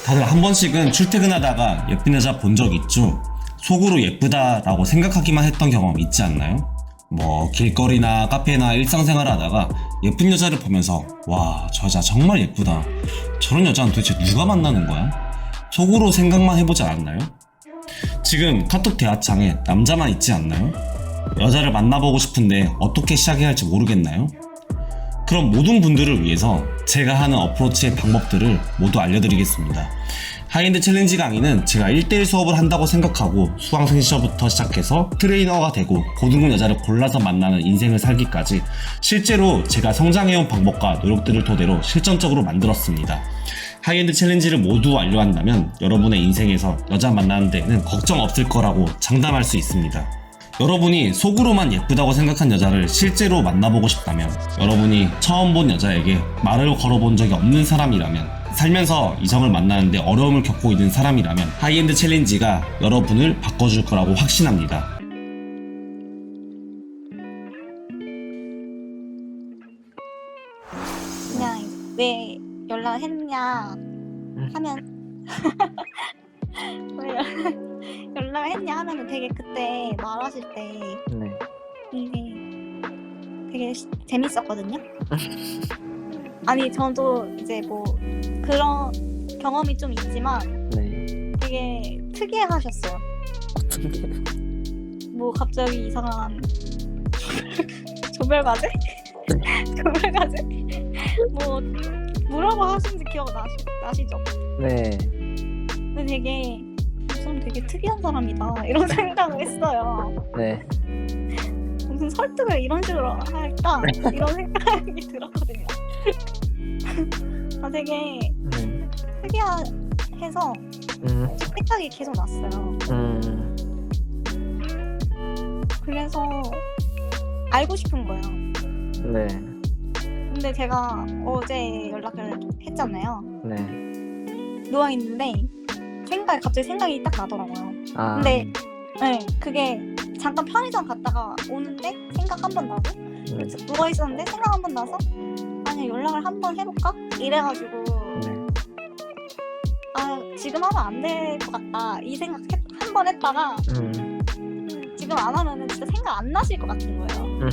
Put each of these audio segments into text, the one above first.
다들 한 번씩은 출퇴근하다가 예쁜 여자 본 적 있죠? 속으로 예쁘다라고 생각하기만 했던 경험 있지 않나요? 뭐 길거리나 카페나 일상생활 하다가 예쁜 여자를 보면서 와, 저 여자 정말 예쁘다, 저런 여자는 도대체 누가 만나는 거야? 속으로 생각만 해보지 않았나요? 지금 카톡 대화창에 남자만 있지 않나요? 여자를 만나보고 싶은데 어떻게 시작해야 할지 모르겠나요? 그럼 모든 분들을 위해서 제가 하는 어프로치의 방법들을 모두 알려드리겠습니다. 하이엔드 챌린지 강의는 제가 1대1 수업을 한다고 생각하고 수강생 시절부터 시작해서 트레이너가 되고 고등급 여자를 골라서 만나는 인생을 살기까지 실제로 제가 성장해온 방법과 노력들을 토대로 실전적으로 만들었습니다. 하이엔드 챌린지를 모두 완료한다면 여러분의 인생에서 여자 만나는 데에는 걱정 없을 거라고 장담할 수 있습니다. 여러분이 속으로만 예쁘다고 생각한 여자를 실제로 만나보고 싶다면, 여러분이 처음 본 여자에게 말을 걸어본 적이 없는 사람이라면, 살면서 이성을 만나는데 어려움을 겪고 있는 사람이라면 하이엔드 챌린지가 여러분을 바꿔줄 거라고 확신합니다. 그냥 왜 연락했냐 하면 왜 연락했냐 하면은 되게 그때 말하실 때 네. 이게 되게 재밌었거든요. 아니 저도 이제 뭐 그런 경험이 좀 있지만 네. 되게 특이하셨어요. 뭐 갑자기 이상한 조별과제? 조별과제? 뭐 뭐라고 하시는지 나시죠? 네. 근데 되게 좀 되게 특이한 사람이다 이런 생각을 했어요. 네. 무슨 설득을 이런 식으로 할까 이런 생각이 들었거든요. 아, 되게 네. 특이해서 생각이 계속 났어요. 그래서 알고 싶은 거예요. 네. 근데 제가 어제 연락을 했잖아요. 네. 누워있는데 갑자기 생각이 딱 나더라고요. 아. 근데 네, 그게 잠깐 편의점 갔다가 오는데 생각 한 번 나고, 네. 누워있었는데 생각 한 번 나서 아니 연락을 한번 해볼까? 이래가지고 네. 아 지금 하면 안 될 것 같다 이 생각 한 번 했다가 지금 안 하면은 진짜 생각 안 나실 것 같은 거예요.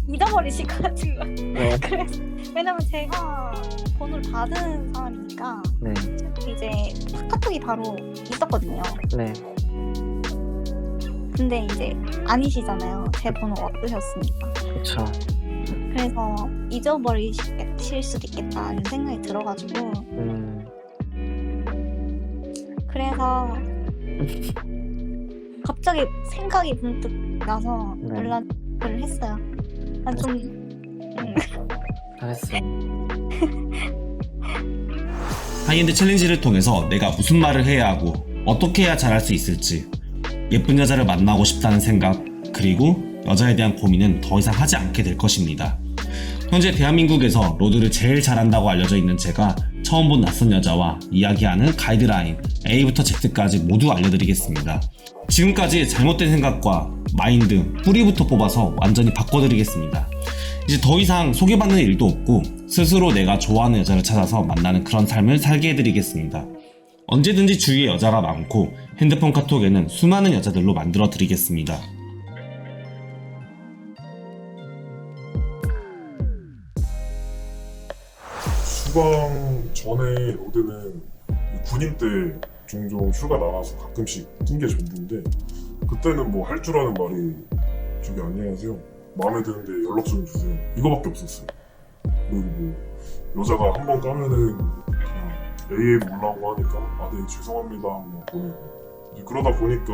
잊어버리실 것 같은 거예요. 네. 그래서 왜냐면 제가 번호를 받은 사람이니까 네. 이제 카톡이 바로 있었거든요. 네. 근데 이제 아니시잖아요. 제 번호 없으셨으니까. 그쵸. 그래서 잊어버리실 수도 있겠다는 생각이 들어가지고 그래서 갑자기 생각이 문득 나서 네. 연락을 했어요. 난 좀 잘했어요. 하이엔드 챌린지를 통해서 내가 무슨 말을 해야 하고 어떻게 해야 잘할 수 있을지, 예쁜 여자를 만나고 싶다는 생각, 그리고 여자에 대한 고민은 더 이상 하지 않게 될 것입니다. 현재 대한민국에서 로드를 제일 잘한다고 알려져 있는 제가 처음 본 낯선 여자와 이야기하는 가이드라인 A부터 Z까지 모두 알려드리겠습니다. 지금까지 잘못된 생각과 마인드, 뿌리부터 뽑아서 완전히 바꿔드리겠습니다. 이제 더 이상 소개받는 일도 없고 스스로 내가 좋아하는 여자를 찾아서 만나는 그런 삶을 살게 해드리겠습니다. 언제든지 주위에 여자가 많고 핸드폰 카톡에는 수많은 여자들로 만들어 드리겠습니다. 수강 전에 로드는 군인 때 종종 휴가 나가서 가끔씩 뛴 게 전부인데, 그때는 뭐 할 줄 아는 말이 저기 안녕하세요, 마음에 드는데 연락 좀 주세요, 이거밖에 없었어요. 그리고 뭐 여자가 한 번 까면은 그냥 AM 올라오고 하니까 아 네 죄송합니다 하고 보내고, 이제 그러다 보니까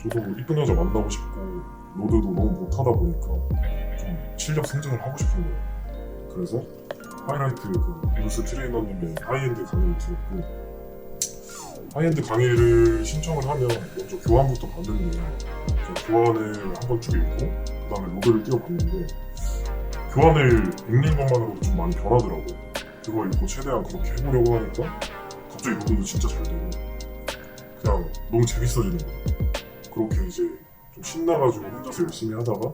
저도 이쁜 여자 만나고 싶고 로드도 너무 못하다 보니까 좀 실력 승진을 하고 싶은 거예요. 그래서 하이라이트 그 뉴스 트레이너님의 하이엔드 강의를 들었고, 하이엔드 강의를 신청을 하면 먼저 교환부터 받는데, 교환을 한번 쭉 읽고 그 다음에 로드를 띄워봤는데 교환을 읽는 것만으로도 좀 많이 변하더라고요. 그거 읽고 최대한 그렇게 해보려고 하니까 갑자기 로드도 진짜 잘 되고 그냥 너무 재밌어지는 거예요. 그렇게 이제 좀 신나가지고 혼자서 열심히 하다가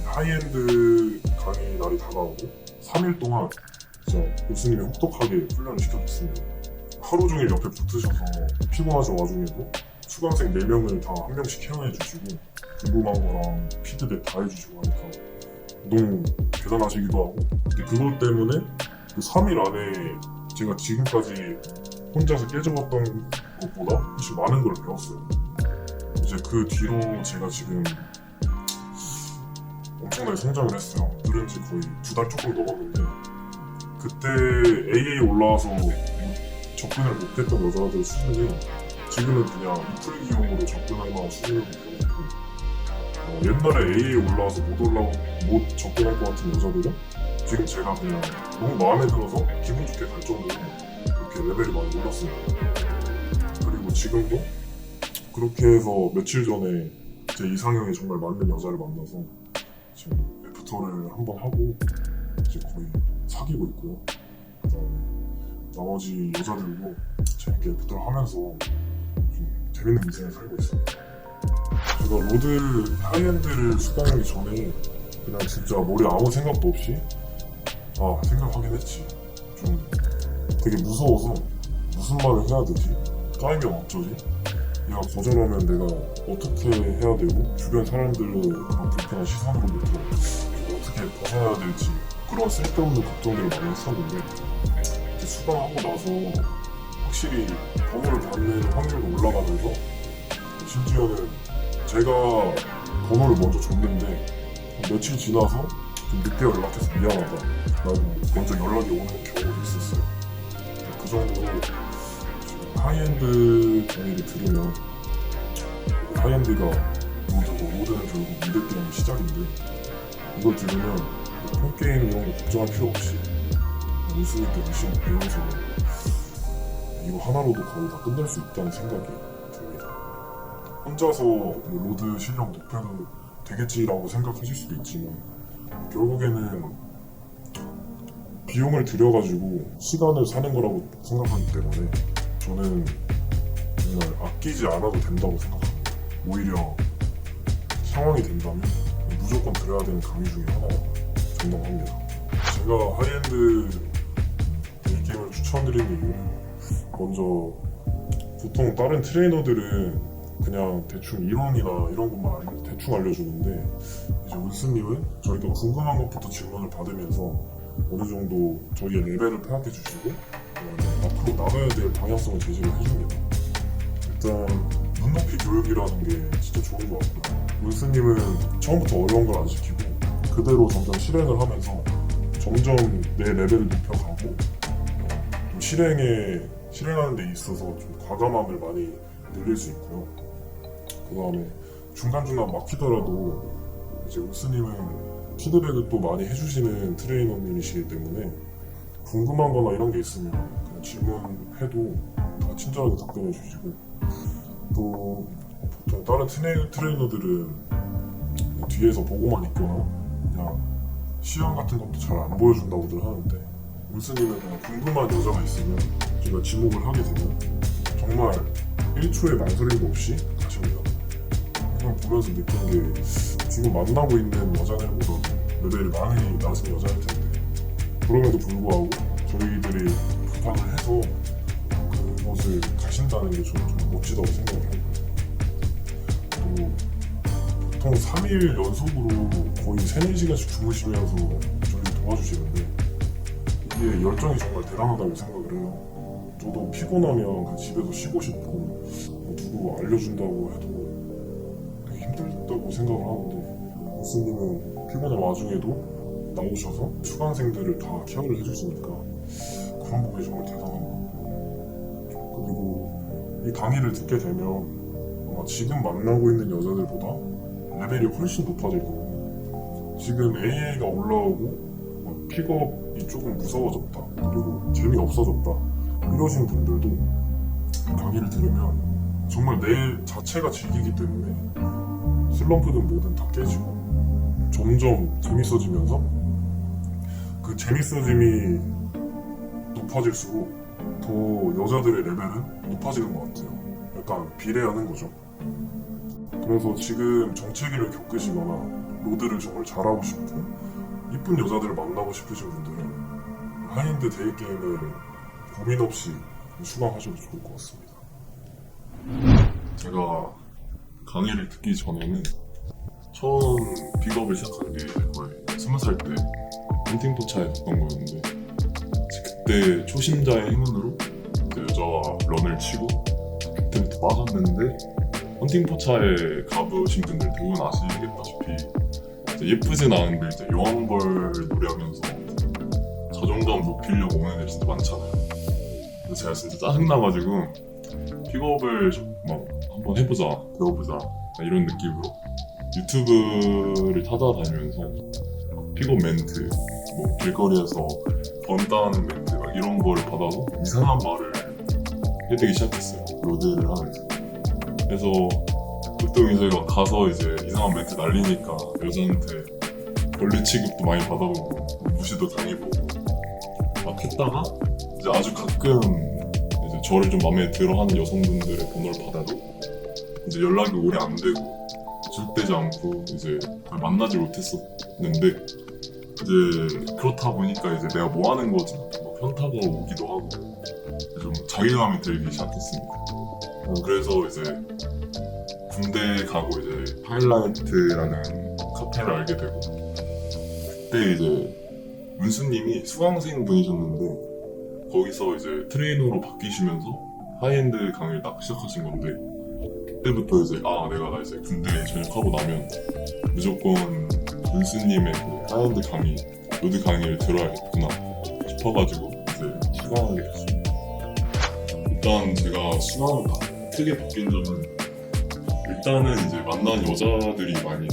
하이엔드 강의 날이 다가오고 3일 동안 진짜 교수님이 혹독하게 훈련을 시켜줬습니다. 하루 종일 옆에 붙으셔서 피곤하신 와중에도 수강생 4명을 다 한 명씩 케어해 주시고 궁금한 거랑 피드백 다 해주시고 하니까 너무 대단하시기도 하고, 근데 그것 때문에 그 3일 안에 제가 지금까지 혼자서 깨져봤던 것보다 훨씬 많은 걸 배웠어요. 이제 그 뒤로 제가 지금 엄청나게 성장을 했어요. 들은 지 거의 2달 조금 넘었는데, 그때 AA 올라와서 접근을 못했던 여자들 수준이 지금은 그냥 이풀 기용으로 접근할 만한 수준으로 되어있고, 옛날에 AA 올라와서 못 접근할 것 같은 여자들은 지금 제가 그냥 너무 마음에 들어서 기분 좋게 갈 정도로 그렇게 레벨이 많이 올랐어요. 그리고 지금도 그렇게 해서 며칠 전에 제 이상형에 정말 맞는 여자를 만나서 지금 애프터를 한번 하고 이제 거의 사귀고 있고요. 그다음에 나머지 여자들도 재밌게 애프터를 하면서 좀 재밌는 인생을 살고 있습니다. 제가 로드 하이엔드를 수강하기 전에 그냥 진짜 머리에 아무 생각도 없이 생각하긴 했지. 좀 되게 무서워서 무슨 말을 해야 되지? 까이면 어쩌지? 얘가 거절하면 내가 어떻게 해야 되고 주변 사람들의 그런 불편한 시선으로부터 어떻게 벗어나야 될지 그런 쓸데없는 걱정들을 많이 했었는데, 이제 수강하고 나서 확실히 번호를 받는 확률도 올라가면서 심지어는 제가 번호를 먼저 줬는데 며칠 지나서 좀 늦게 연락해서 미안하다 라고 먼저 연락이 오는 경우도 있었어요. 그 정도로 하이엔드 강의를 들으면, 하이엔드가 로드고 로드는 결국 미드게임 시작인데, 이걸 들으면 폰게임 이런 거 걱정할 필요 없이 우승일 때 열심히 배워서 이거 하나로도 거의 다 끝낼 수 있다는 생각이 듭니다. 혼자서 로드 실력 높여도 되겠지라고 생각하실 수도 있지만 결국에는 비용을 들여가지고 시간을 사는 거라고 생각하기 때문에 저는 정말 아끼지 않아도 된다고 생각합니다. 오히려 상황이 된다면 무조건 들어야 되는 강의 중에 하나라고 생각합니다. 제가 하이엔드 데이게임을 추천드리는 이유는, 먼저 보통 다른 트레이너들은 그냥 대충 이론이나 이런 것만 대충 알려주는데, 이제 울스님은 저희가 궁금한 것부터 질문을 받으면서 어느 정도 저희의 레벨을 파악해 주시고 앞으로 나가야 될 방향성을 제시를 해줍니다. 일단 눈높이 교육이라는 게 진짜 좋은 것 같고요. 울스님은 처음부터 어려운 걸 안 시키고 그대로 점점 실행을 하면서 점점 내 레벨을 높여가고, 좀 실행하는 데 있어서 좀 과감함을 많이 늘릴 수 있고요. 그 다음에 중간중간 막히더라도 이제 울스님은 피드백을 또 많이 해주시는 트레이너님이시기 때문에 궁금한 거나 이런 게 있으면 그냥 질문해도 다 친절하게 답변해 주시고, 또 보통 다른 트레이너들은 뒤에서 보고만 있거나 그냥 시연 같은 것도 잘 안 보여준다고들 하는데, 울스님은 그냥 궁금한 여자가 있으면 제가 지목을 하게 되면 정말 1초의 망설임도 없이 가십니다. 그냥 보면서 느낀 게, 지금 만나고 있는 여자들보다 레벨이 많이 낮은 여자일 텐데 그럼에도 불구하고 저희들이 부탁을 해서 그것을 가신다는 게 저는 좀 멋지다고 생각을 하고, 또 보통 3일 연속으로 거의 3-4시간씩 주무시면서 저희를 도와주시는데 이게 열정이 정말 대단하다고 생각을 해요. 저도 피곤하면 그냥 집에서 쉬고 싶고 누구 알려준다고 해도 되게 힘들다고 생각을 하는데, 울스님은 피곤한 와중에도 나오셔서 수강생들을 다 케어를 해주시니까 그런 부분이 정말 대단한 것 같고, 그리고 이 강의를 듣게 되면 아마 지금 만나고 있는 여자들보다 레벨이 훨씬 높아질 거고, 지금 AA가 올라오고 픽업이 조금 무서워졌다, 그리고 재미없어졌다 이러신 분들도 이 강의를 들으면 정말 내 자체가 즐기기 때문에 슬럼프든 뭐든 다 깨지고 점점 재밌어지면서, 그 재밌어짐이 높아질수록 더 여자들의 레벨은 높아지는 것 같아요. 약간 비례하는 거죠. 그래서 지금 정체기를 겪으시거나 로드를 정말 잘하고 싶고 이쁜 여자들을 만나고 싶으신 분들은 하이엔드 데이게임을 고민 없이 수강하셔도 좋을 것 같습니다. 제가 강의를 듣기 전에는 처음 픽업을 시작한 게 거의 20살 때 헌팅포차에 갔던 거였는데 그때 초심자의 행운으로 이제 여자와 런을 치고 그때부터 빠졌는데 헌팅포차에 가보신 분들 대부분 아시겠다시피 이제 예쁘진 않은데 이제 여왕벌 노래하면서 자존감 높이려고 오는 애들 진짜 많잖아요. 그래서 제가 진짜 짜증나가지고 픽업을 막 한번 해보자, 배워보자 이런 느낌으로 유튜브를 찾아다니면서 픽업 멘트, 뭐 길거리에서 번따하는 멘트 막 이런 거를 받아서 이상한 말을 해대기 시작했어요. 로드를 하면서. 그래서 보통 이제 막 가서 이제 이상한 멘트 날리니까 여자한테 벌레 취급도 많이 받아보고 무시도 당해보고 막 했다가 이제 아주 가끔 이제 저를 좀 마음에 들어하는 여성분들의 번호를 받아도 이제 연락이 오래 안 되고 지속되지 않고 이제 거의 만나지 못했었는데 이제 그렇다 보니까 이제 내가 뭐 하는 거지 막 현타가 오기도 하고 좀 자괴감이 들기 시작했습니다. 그래서 이제 군대 가고 이제 파일라이트라는 카페를 알게 되고 그때 이제 문수님이 수강생 분이셨는데 거기서 이제 트레이너로 바뀌시면서 하이엔드 강의를 딱 시작하신 건데 그때부터 이제 내가 이제 군대에 전역하고 나면 무조건 문수님의 그 하이엔드 강의, 로드 강의를 들어야겠구나 싶어가지고 이제 수강하게 됐습니다. 일단 제가 수강을 크게 바뀐 점은 일단은 이제 만난 여자들이 많이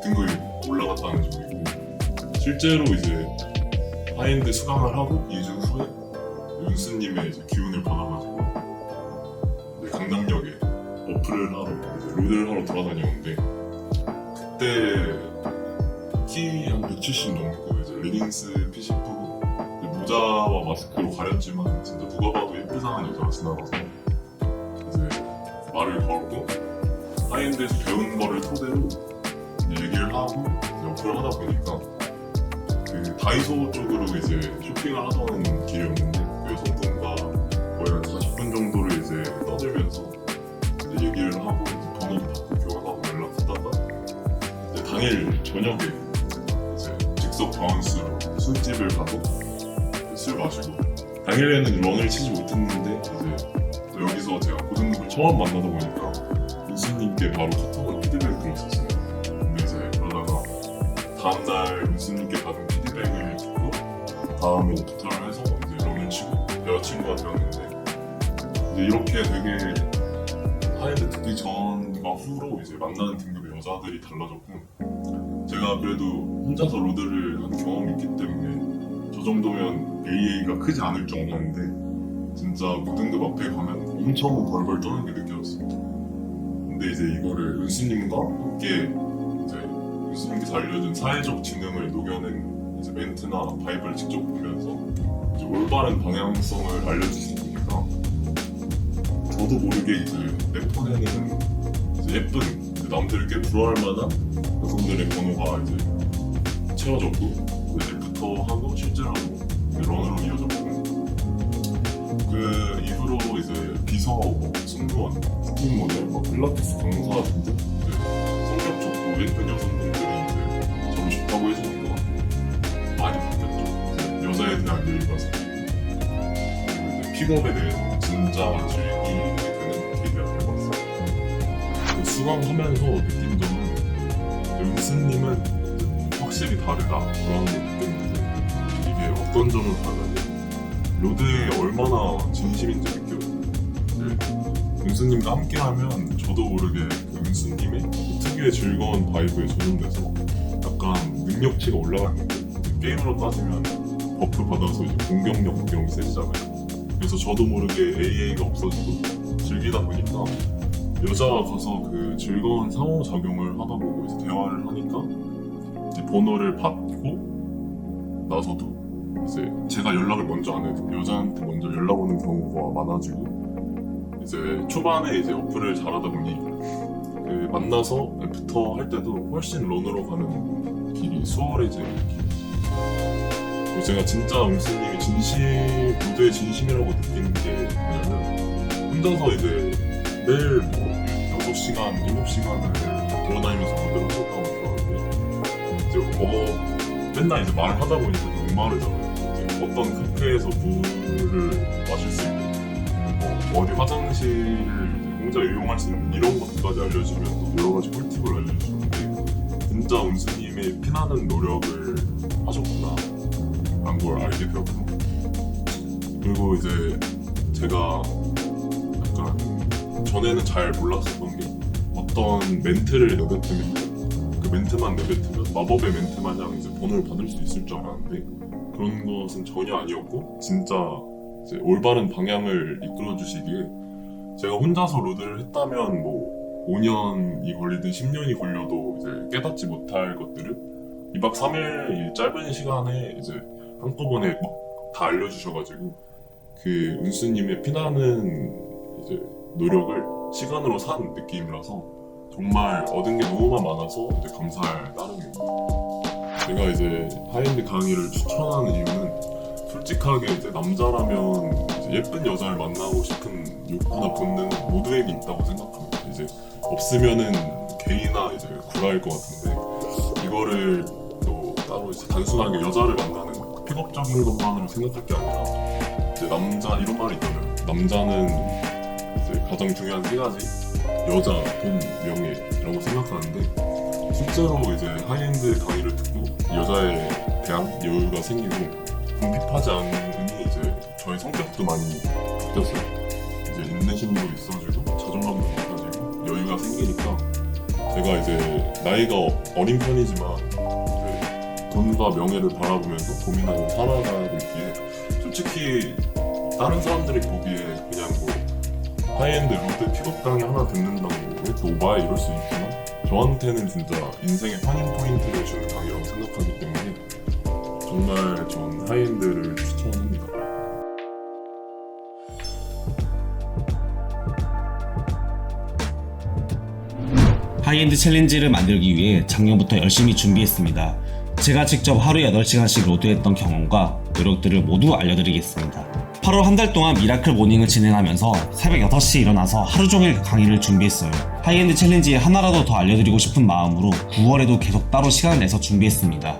등급이 올라갔다는 점이고 실제로 이제 하이엔드 수강을 하고 2주 후에 윤수님의 이제 기운을 받아가지고 이제 강남역에 어플을 하러 이제 로드를 하러 돌아다녔는데 그때 키 한 170 넘고 이제 리닝스 핏이 예쁘고 모자와 마스크로 가렸지만 진짜 누가 봐도 예쁘장한 여자가 지나가서 이제 말을 걸고 하이엔드에서 배운 거를 토대로 이제 얘기를 하고 이제 어플을 하다 보니까 그 다이소 쪽으로 이제 쇼핑을 하던 길이었는데 그 여성분과 거의 한 40분 정도를 이제 떠들면서 이제 얘기를 하고 이제 번호도 받고 교환하고 연락하다가 이제 당일 저녁에 이제 즉석 바운스로 술집을 가서 술 마시고 당일에는 런을 치지 못했는데 이제 또 여기서 제가 고등급을 처음 만나다 보니까 문수님께 바로 카톡으로 피드백을 들었었어요. 근데 이제 그러다가 다음날 문수님께 받은 피드백을 듣고 다음에 부탁을 해서 이제 런을 치고 여자친구가 되었는데 이제 이렇게 되게 하이엔드 듣기 전과 후로 이제 만나는 등급의 여자들이 달라졌고 제가 그래도 혼자서 로드를 한 경험이 있기 때문에 저 정도면 AA가 크지 않을 줄 알았는데 진짜 고등급 앞에 가면 엄청 벌벌 떠는 게 느껴졌어요. 근데 이제 이거를 은수님과 함께 이제 은수님께서 알려준 사회적 지능을 녹여낸 이제 멘트나 바이브를 직접 보면서 이제 올바른 방향성을 알려주시니까 저도 모르게 이제 내 폰에는 이제 예쁜 이제 남들에게 부러워할 만한 여성들의 번호가 이제 채워졌고 이제부터 하고 실제로 런으로 이어졌고 그 이후로 이제 비서, 승무원, 스팀 모델, 필라테스 강사 등등 성격 좋고 예쁜 여성분들이 이제 저를 좋다고 해주니까 많이 바뀌었죠. 이제 여자에 대한 예의가 생기고 이제 픽업에 대해서 진짜 즐기게 되는 계기가 될 것 같습니다. 수강하면서 느낀 점은 은스님은 확실히 다르다라는 걸 느꼈는데 이게 어떤 점을 보면 로드에 얼마나 진심인지 느껴요. 은수님과 함께하면 저도 모르게 그 은수님의 특유의 즐거운 바이브에 전염돼서 약간 능력치가 올라가는 게 게임으로 따지면 버프 받아서 이제 공격력 이런 게 세지잖아요. 그래서 저도 모르게 AA가 없어지고 즐기다 보니까 여자가 가서 그 즐거운 상호작용을 하다 보고 이제 대화를 하니까 이제 번호를 받고 나서도 이제 제가 연락을 먼저 안 해도 여자한테 먼저 연락 오는 경우가 많아지고 이제 초반에 이제 어플을 잘하다 보니 그 만나서 애프터 할 때도 훨씬 런으로 가는 길이 수월해지는 느낌. 그리고 제가 진짜 웅스님이 무대의 진심이라고 느끼는 게 뭐냐면 혼자서 이제 매일 뭐 6시간, 7시간을 돌아다니면서 무대를 쏟아오고 그러는데 이제 맨날 이제 말을 하다 보니까 목마르잖아요. 이제 어떤 카페에서 물을 마실 수 있고 어디 화장실을 혼자 이용할 수 있는 이런 것까지 알려주면서 여러 가지 꿀팁을 알려주셨는데 진짜 웅스님의 피나는 노력을 하셨구나 라는 걸 알게 되었고 그리고 이제 제가 약간 전에는 잘 몰랐었던 게 어떤 멘트를 내뱉으면 그 멘트만 내뱉으면 마법의 멘트 마냥 이제 본을 받을 수 있을 줄 알았는데 그런 것은 전혀 아니었고 진짜 이제 올바른 방향을 이끌어 주시기에 제가 혼자서 로드를 했다면 뭐 5년이 걸리든 10년이 걸려도 이제 깨닫지 못할 것들을 2박 3일 이 짧은 시간에 이제 한꺼번에 막 다 알려주셔가지고 그 운수님의 피나는 이제 노력을 시간으로 산 느낌이라서 정말 얻은 게 너무 많아서 이제 감사할 따름입니다. 제가 이제 하이엔드 강의를 추천하는 이유는 솔직하게 이제 남자라면 이제 예쁜 여자를 만나고 싶은 욕구나 본능 모두에게 있다고 생각합니다. 이제 없으면은 게이나 이제 구라일 것 같은데 이거를 또 따로 이제 단순하게 여자를 만나는 픽업적인 것만으로 생각할 게 아니라 이제 남자 이런 말이 있잖아요. 남자는 이제 가장 중요한 세 가지 여자, 돈, 명예라고 생각하는데 실제로 이제 하이엔드 강의를 듣고 여자에 대한 여유가 생기고 궁핍하지 않으니 이제 저의 성격도 많이 바뀌었어요. 이제 인내심도 있어지고 자존감도 높아지고 여유가 생기니까 제가 이제 나이가 어린 편이지만 이제 돈과 명예를 바라보면서 고민하고 살아가고 있기에 솔직히 다른 사람들이 보기에 그냥 뭐 하이엔드 로드 픽업 강의 하나 듣는다고 왜 이렇게 오바해 이럴 수 있지만 저한테는 진짜 인생의 터닝 포인트를 주는 강의라고 생각하기 때문에 정말 전 하이엔드를 추천합니다. 하이엔드 챌린지를 만들기 위해 작년부터 열심히 준비했습니다. 제가 직접 하루에 8시간씩 로드했던 경험과 노력들을 모두 알려드리겠습니다. 8월 한 달 동안 미라클 모닝을 진행하면서 새벽 6시에 일어나서 하루 종일 강의를 준비했어요. 하이엔드 챌린지에 하나라도 더 알려드리고 싶은 마음으로 9월에도 계속 따로 시간을 내서 준비했습니다.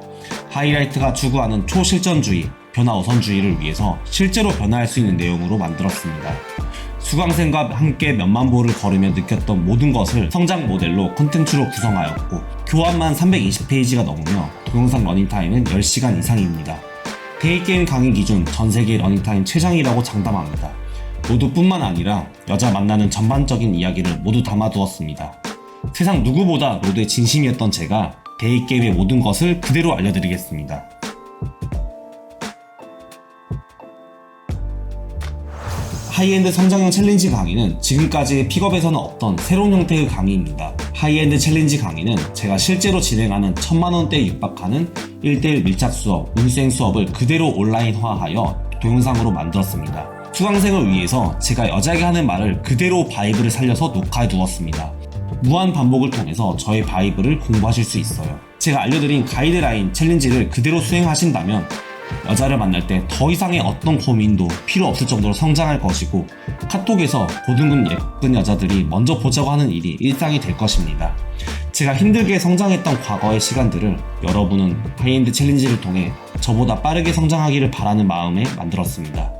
하이라이트가 추구하는 초실전주의, 변화 우선주의를 위해서 실제로 변화할 수 있는 내용으로 만들었습니다. 수강생과 함께 몇만 보를 걸으며 느꼈던 모든 것을 성장 모델로 콘텐츠로 구성하였고 교환만 320페이지가 넘으며 동영상 러닝타임은 10시간 이상입니다. 데이게임 강의 기준 전세계 러닝타임 최장이라고 장담합니다. 로드뿐만 아니라 여자 만나는 전반적인 이야기를 모두 담아두었습니다. 세상 누구보다 로드에 진심이었던 제가 데이게임의 모든 것을 그대로 알려드리겠습니다. 하이엔드 성장형 챌린지 강의는 지금까지의 픽업에서는 없던 새로운 형태의 강의입니다. 하이엔드 챌린지 강의는 제가 실제로 진행하는 1000만원대에 육박하는 1대1 밀착 수업, 운수행 수업을 그대로 온라인화하여 동영상으로 만들었습니다. 수강생을 위해서 제가 여자에게 하는 말을 그대로 바이브를 살려서 녹화해 두었습니다. 무한 반복을 통해서 저의 바이브를 공부하실 수 있어요. 제가 알려드린 가이드라인 챌린지를 그대로 수행하신다면 여자를 만날 때 더 이상의 어떤 고민도 필요 없을 정도로 성장할 것이고 카톡에서 고등급 예쁜 여자들이 먼저 보자고 하는 일이 일상이 될 것입니다. 제가 힘들게 성장했던 과거의 시간들을 여러분은 하이엔드 챌린지를 통해 저보다 빠르게 성장하기를 바라는 마음에 만들었습니다.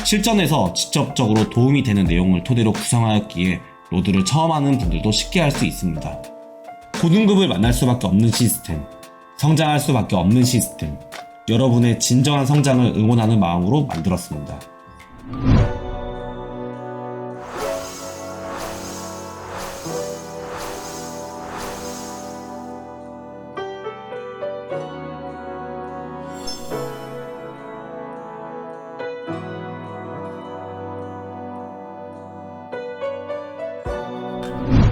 실전에서 직접적으로 도움이 되는 내용을 토대로 구성하였기에 로드를 처음 하는 분들도 쉽게 할 수 있습니다. 고등급을 만날 수밖에 없는 시스템, 성장할 수밖에 없는 시스템, 여러분의 진정한 성장을 응원하는 마음으로 만들었습니다.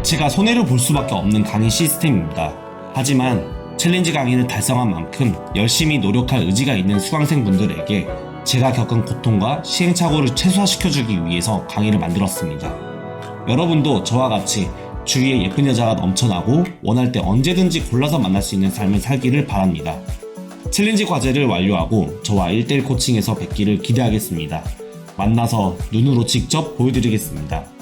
제가 손해를 볼 수밖에 없는 강의 시스템입니다. 하지만 챌린지 강의를 달성한 만큼 열심히 노력할 의지가 있는 수강생분들에게 제가 겪은 고통과 시행착오를 최소화시켜주기 위해서 강의를 만들었습니다. 여러분도 저와 같이 주위에 예쁜 여자가 넘쳐나고 원할 때 언제든지 골라서 만날 수 있는 삶을 살기를 바랍니다. 챌린지 과제를 완료하고 저와 1대1 코칭에서 뵙기를 기대하겠습니다. 만나서 눈으로 직접 보여드리겠습니다.